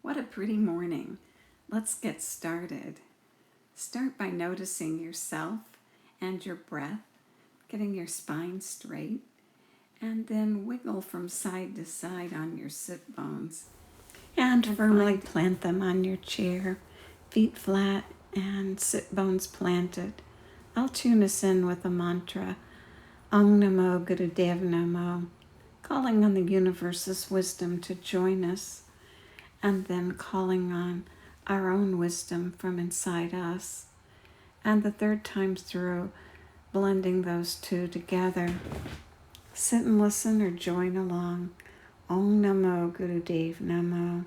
What a pretty morning. Let's get started. Start by noticing yourself and your breath, getting your spine straight, and then wiggle from side to side on your sit bones. And firmly plant them on your chair, feet flat and sit bones planted. I'll tune us in with a mantra, Om Namo Gurudev Namo, calling on the universe's wisdom to join us, and then calling on our own wisdom from inside us. And the third time through, blending those two together. Sit and listen or join along. Om Namo Gurudev Namo.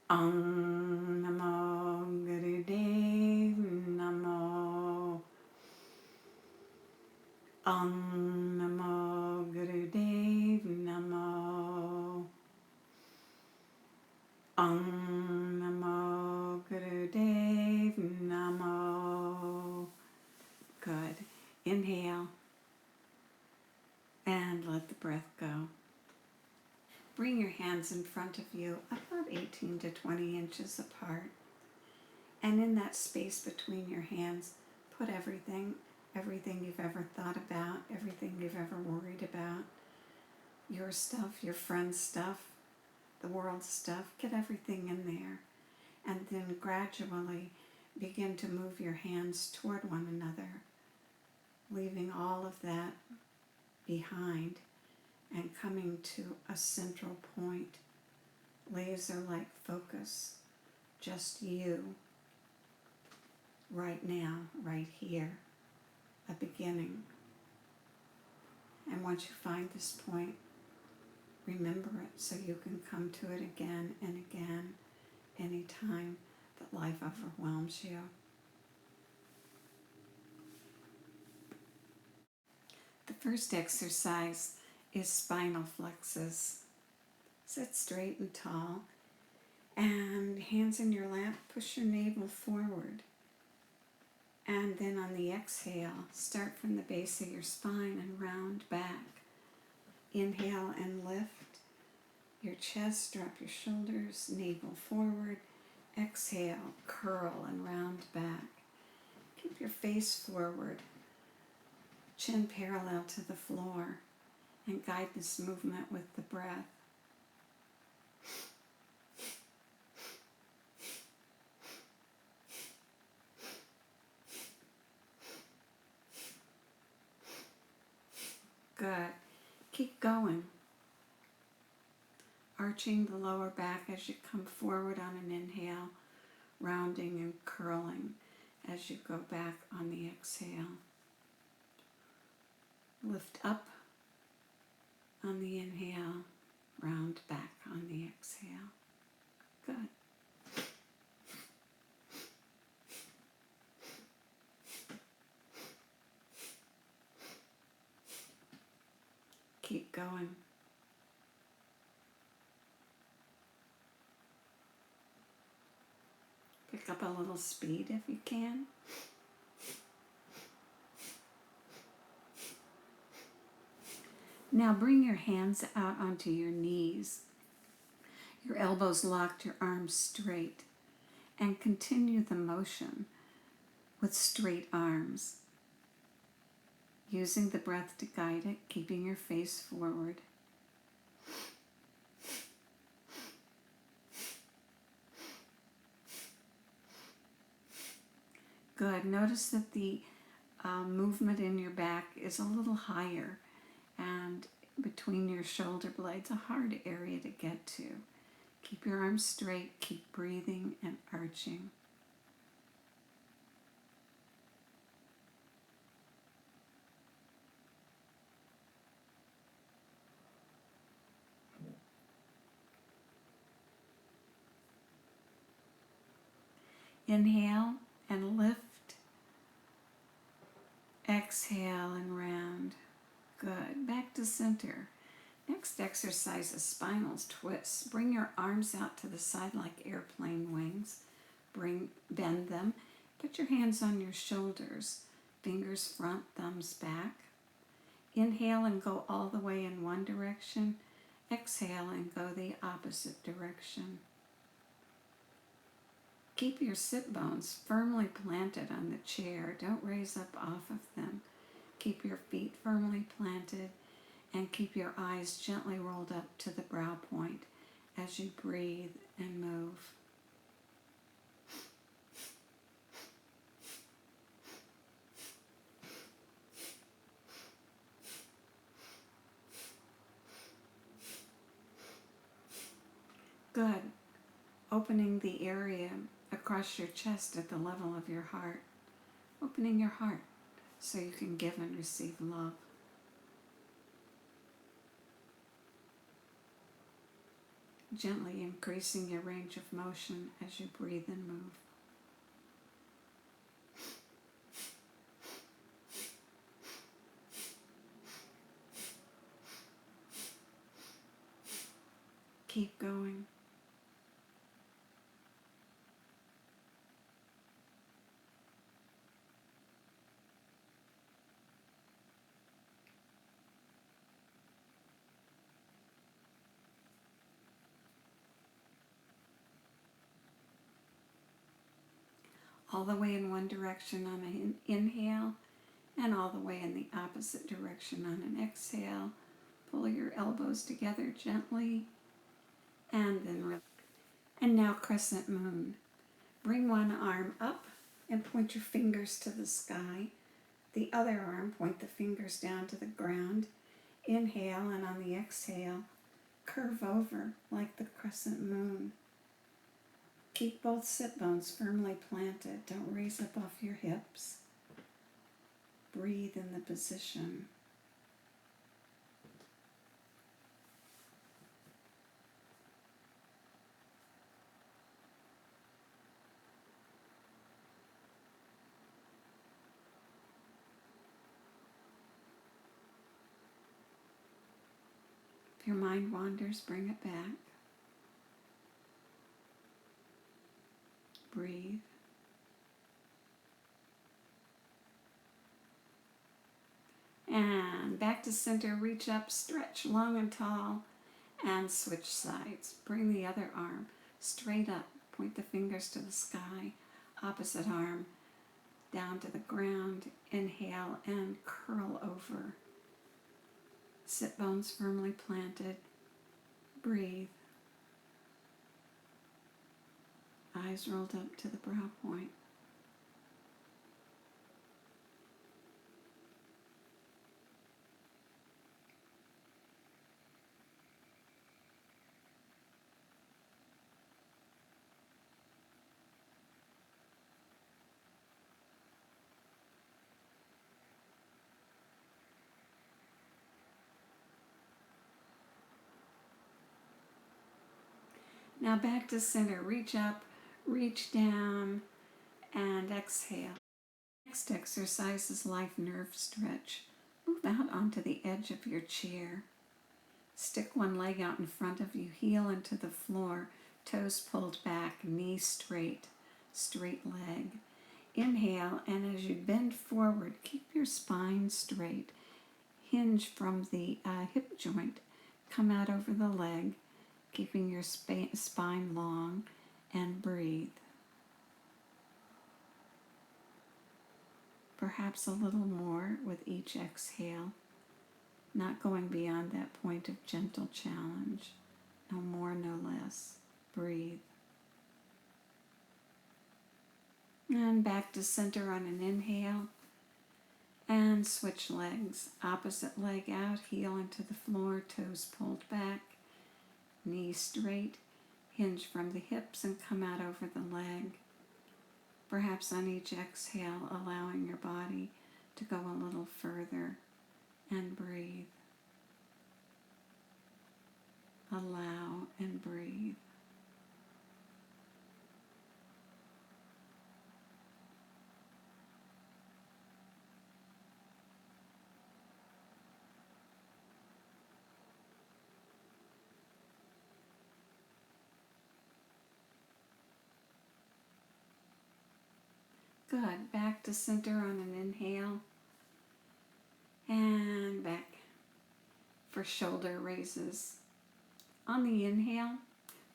Om Namo Gurudev Namo. Om Namo Gurudev Namo. Om Namo Gurudev Namo. Good. Inhale and let the breath go. Bring your hands in front of you about 18 to 20 inches apart. And in that space between your hands, put everything you've ever thought about, everything you've ever worried about, your stuff, your friend's stuff, the world's stuff, get everything in there. And then gradually begin to move your hands toward one another, leaving all of that behind and coming to a central point, laser-like focus, just you, right now, right here, a beginning. And once you find this point, remember it so you can come to it again and again, anytime that life overwhelms you. The first exercise is spinal flexes. Sit straight and tall, and hands in your lap, push your navel forward. And then on the exhale, start from the base of your spine and round back. Inhale and lift your chest, drop your shoulders, navel forward. Exhale, curl and round back. Keep your face forward, chin parallel to the floor, and guide this movement with the breath. Good. Keep going. Arching the lower back as you come forward on an inhale, rounding and curling as you go back on the exhale. Lift up on the inhale, round back on the exhale. Good. Keep going. Pick up a little speed if you can. Now bring your hands out onto your knees. Your elbows locked, your arms straight. And continue the motion with straight arms. Using the breath to guide it, keeping your face forward. Good. Notice that the movement in your back is a little higher and between your shoulder blades, a hard area to get to. Keep your arms straight, keep breathing and arching. Inhale and lift. Exhale and round. Good. Back to center. Next exercise is spinal twists. Bring your arms out to the side like airplane wings. Bend them. Put your hands on your shoulders. Fingers front, thumbs back. Inhale and go all the way in one direction. Exhale and go the opposite direction. Keep your sit bones firmly planted on the chair. Don't raise up off of them. Keep your feet firmly planted and keep your eyes gently rolled up to the brow point as you breathe and move. Good. Opening the area across your chest at the level of your heart. Opening your heart so you can give and receive love. Gently increasing your range of motion as you breathe and move. Keep going. All the way in one direction on an inhale and all the way in the opposite direction on an exhale. Pull your elbows together gently and then release. And now crescent moon. Bring one arm up and point your fingers to the sky. The other arm, point the fingers down to the ground. Inhale, and on the exhale, curve over like the crescent moon. Keep both sit bones firmly planted. Don't raise up off your hips. Breathe in the position. If your mind wanders, bring it back. Breathe. And back to center, reach up, stretch long and tall, and switch sides. Bring the other arm straight up, point the fingers to the sky, opposite arm down to the ground. Inhale and curl over. Sit bones firmly planted. Breathe. Eyes rolled up to the brow point. Now back to center. Reach up, reach down, and exhale. Next exercise is life nerve stretch. Move out onto the edge of your chair. Stick one leg out in front of you, heel into the floor, toes pulled back, knees straight, straight leg. Inhale, and as you bend forward, keep your spine straight. Hinge from the hip joint. Come out over the leg, keeping your spine long, and breathe. Perhaps a little more with each exhale, not going beyond that point of gentle challenge. No more, no less. Breathe. And back to center on an inhale. And switch legs. Opposite leg out, heel into the floor, toes pulled back, knees straight. Hinge from the hips and come out over the leg. Perhaps on each exhale, allowing your body to go a little further, and breathe. Allow and breathe. Good. Back to center on an inhale. And back for shoulder raises. On the inhale,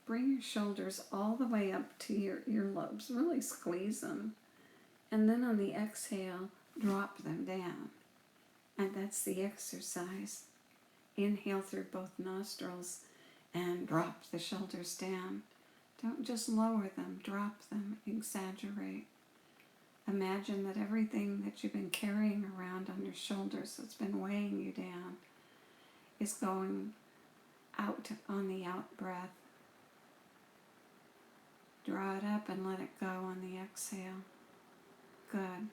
bring your shoulders all the way up to your earlobes. Really squeeze them. And then on the exhale, drop them down. And that's the exercise. Inhale through both nostrils and drop the shoulders down. Don't just lower them, drop them, exaggerate. Imagine that everything that you've been carrying around on your shoulders that's been weighing you down is going out on the out breath. Draw it up and let it go on the exhale. Good.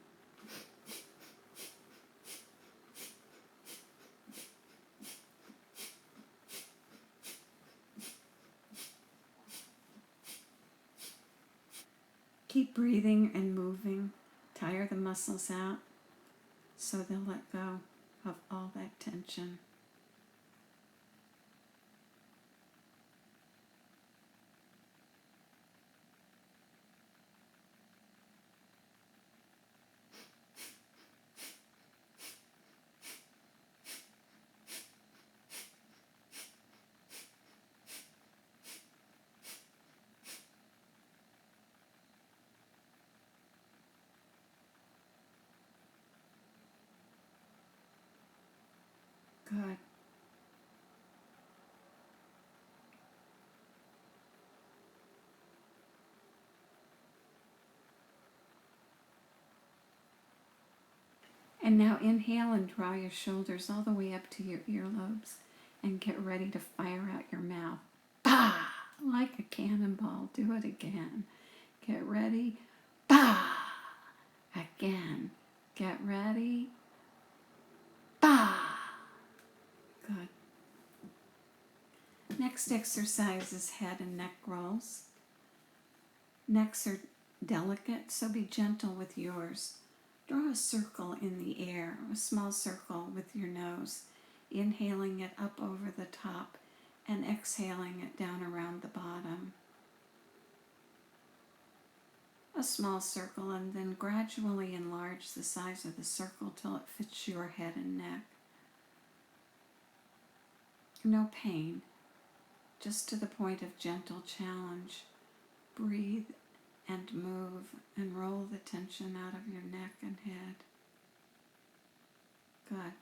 Keep breathing and moving. Tire the muscles out so they'll let go of all that tension. Good. And now inhale and draw your shoulders all the way up to your earlobes and get ready to fire out your mouth. Bah! Like a cannonball. Do it again. Get ready. Bah! Again. Get ready. Bah! Good. Next exercise is head and neck rolls. Necks are delicate, so be gentle with yours. Draw a circle in the air, a small circle with your nose, inhaling it up over the top and exhaling it down around the bottom. A small circle, and then gradually enlarge the size of the circle till it fits your head and neck. No pain, just to the point of gentle challenge. Breathe and move and roll the tension out of your neck and head. Good.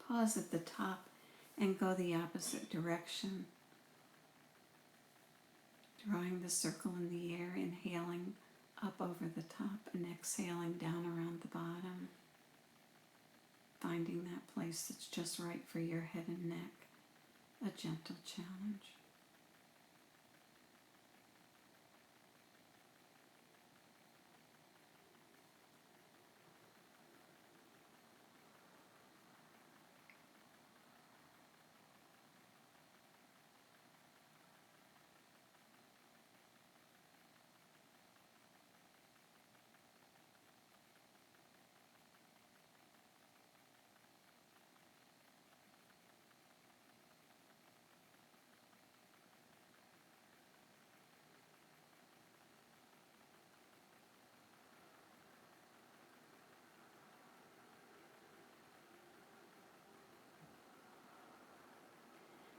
Pause at the top and go the opposite direction. Drawing the circle in the air, inhaling up over the top and exhaling down around the bottom. Finding that place that's just right for your head and neck. A gentle challenge.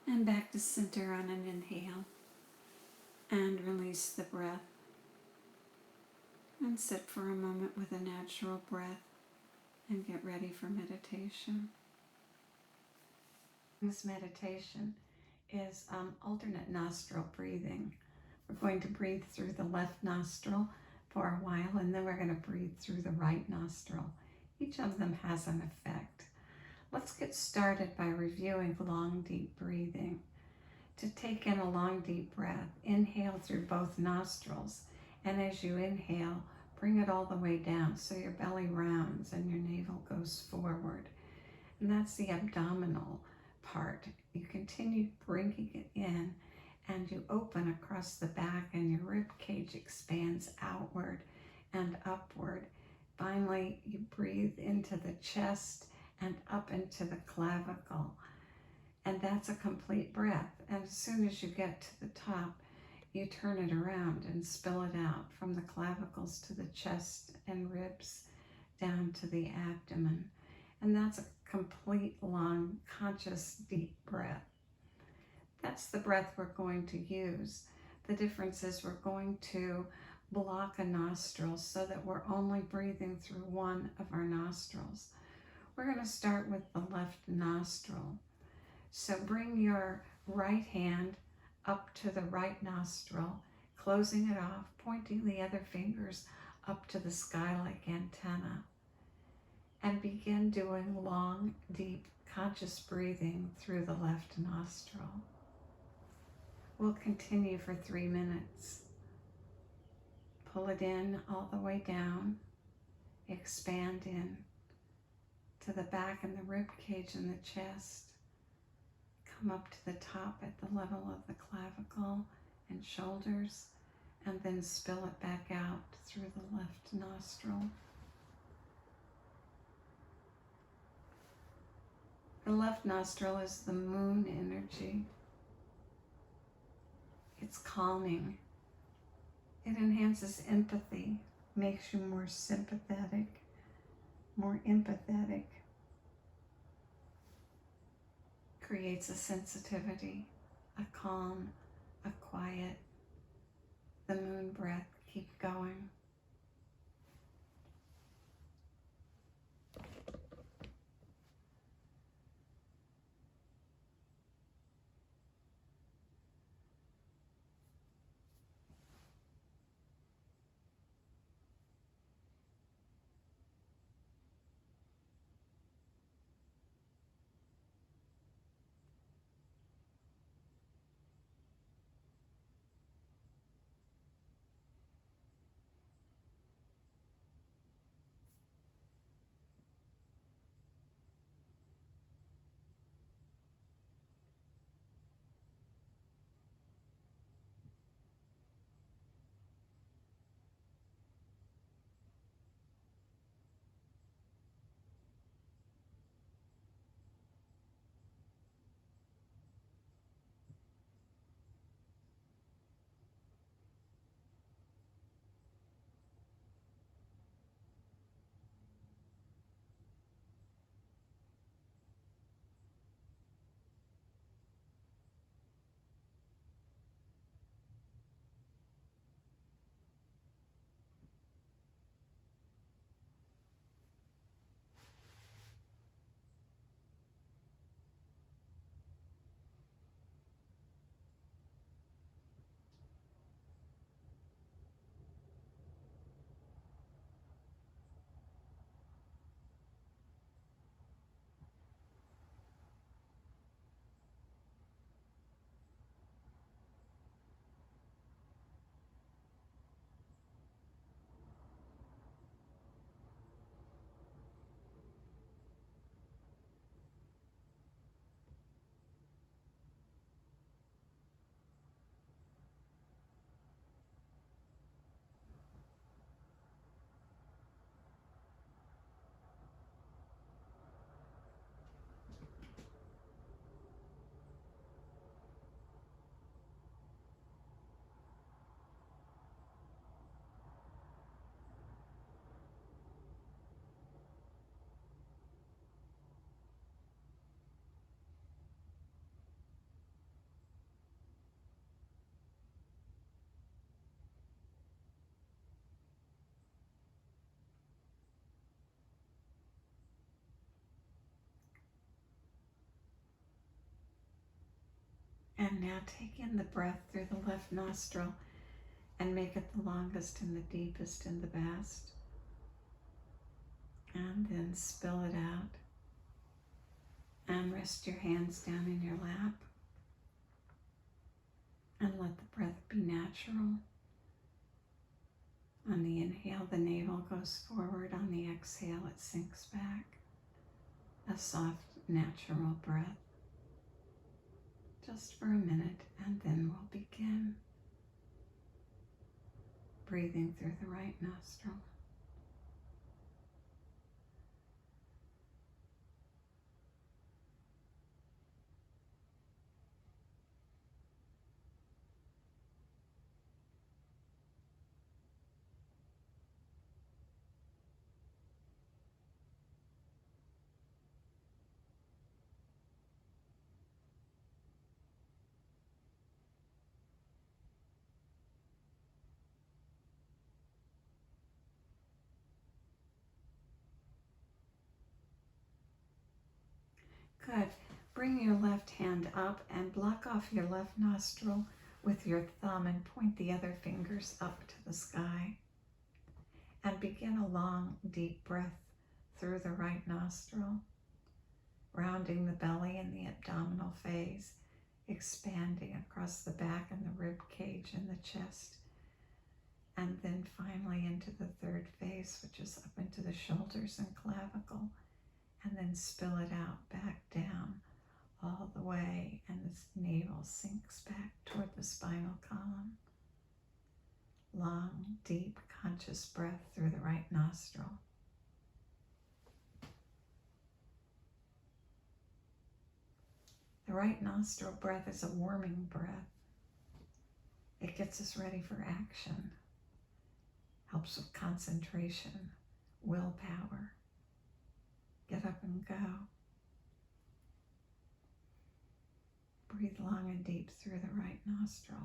And back to center on an inhale. And release the breath. And sit for a moment with a natural breath and get ready for meditation. This meditation is alternate nostril breathing. We're going to breathe through the left nostril for a while, and then we're going to breathe through the right nostril. Each of them has an effect. Let's get started by reviewing long, deep breathing. To take in a long, deep breath, inhale through both nostrils And as you inhale, bring it all the way down so your belly rounds and your navel goes forward. And that's the abdominal part. You continue bringing it in and you open across the back and your rib cage expands outward and upward. Finally, you breathe into the chest and up into the clavicle. And that's a complete breath. And as soon as you get to the top, you turn it around and spill it out from the clavicles to the chest and ribs down to the abdomen. And that's a complete, long, conscious, deep breath. That's the breath we're going to use. The difference is we're going to block a nostril so that we're only breathing through one of our nostrils. We're going to start with the left nostril. So bring your right hand up to the right nostril, closing it off, pointing the other fingers up to the sky like antenna. And begin doing long, deep, conscious breathing through the left nostril. We'll continue for 3 minutes. Pull it in all the way down. Expand in to the back and the rib cage and the chest. Come up to the top at the level of the clavicle and shoulders, and then spill it back out through the left nostril. The left nostril is the moon energy. It's calming. It enhances empathy, makes you more sympathetic, more empathetic, creates a sensitivity, a calm, a quiet. The moon breath, keep going. And now take in the breath through the left nostril and make it the longest and the deepest and the best. And then spill it out. And rest your hands down in your lap. And let the breath be natural. On the inhale, the navel goes forward. On the exhale, it sinks back. A soft, natural breath. Just for a minute, and then we'll begin. Breathing through the right nostril. Good. Bring your left hand up and block off your left nostril with your thumb and point the other fingers up to the sky. And begin a long, deep breath through the right nostril, rounding the belly and the abdominal phase, expanding across the back and the rib cage and the chest. And then finally into the third phase, which is up into the shoulders and clavicle. And then spill it out back down all the way, and the navel sinks back toward the spinal column. Long, deep, conscious breath through the right nostril. The right nostril breath is a warming breath. It gets us ready for action, helps with concentration, willpower. Get up and go. Breathe long and deep through the right nostril.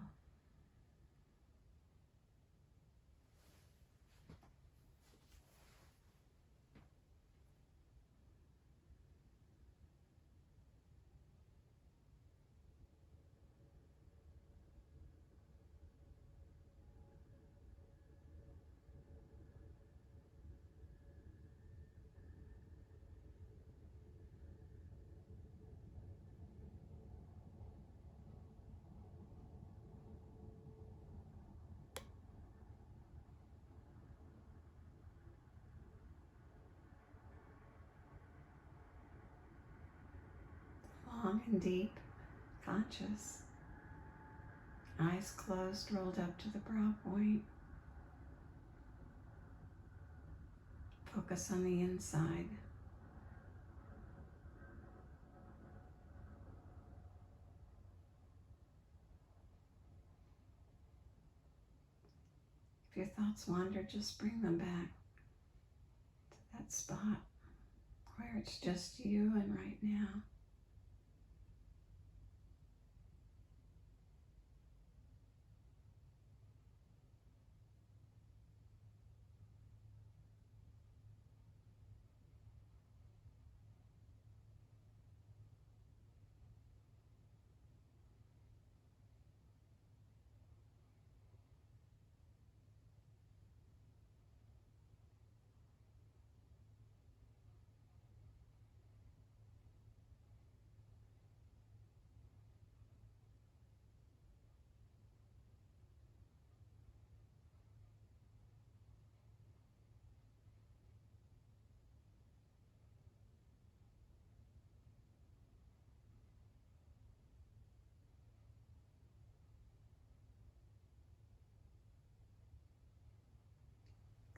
Long and deep, conscious. Eyes closed, rolled up to the brow point. Focus on the inside. If your thoughts wander, just bring them back to that spot where it's just you and right now.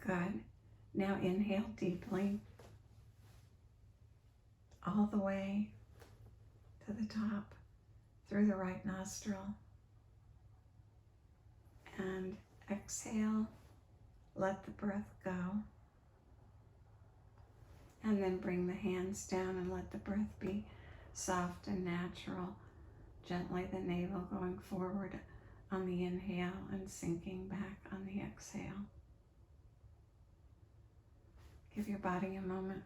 Good. Now inhale deeply, all the way to the top, through the right nostril. And exhale, let the breath go. And then bring the hands down and let the breath be soft and natural. Gently the navel going forward on the inhale and sinking back on the exhale. Give your body a moment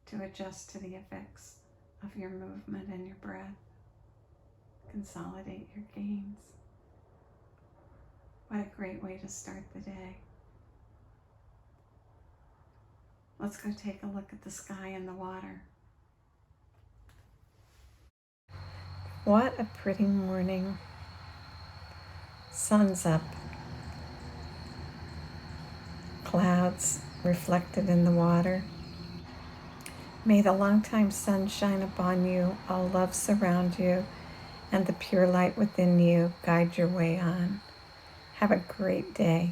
to adjust to the effects of your movement and your breath. Consolidate your gains. What a great way to start the day. Let's go take a look at the sky and the water. What a pretty morning. Sun's up. thoughts reflected in the water. May the longtime sun shine upon you, all love surround you, and the pure light within you guide your way on. Have a great day.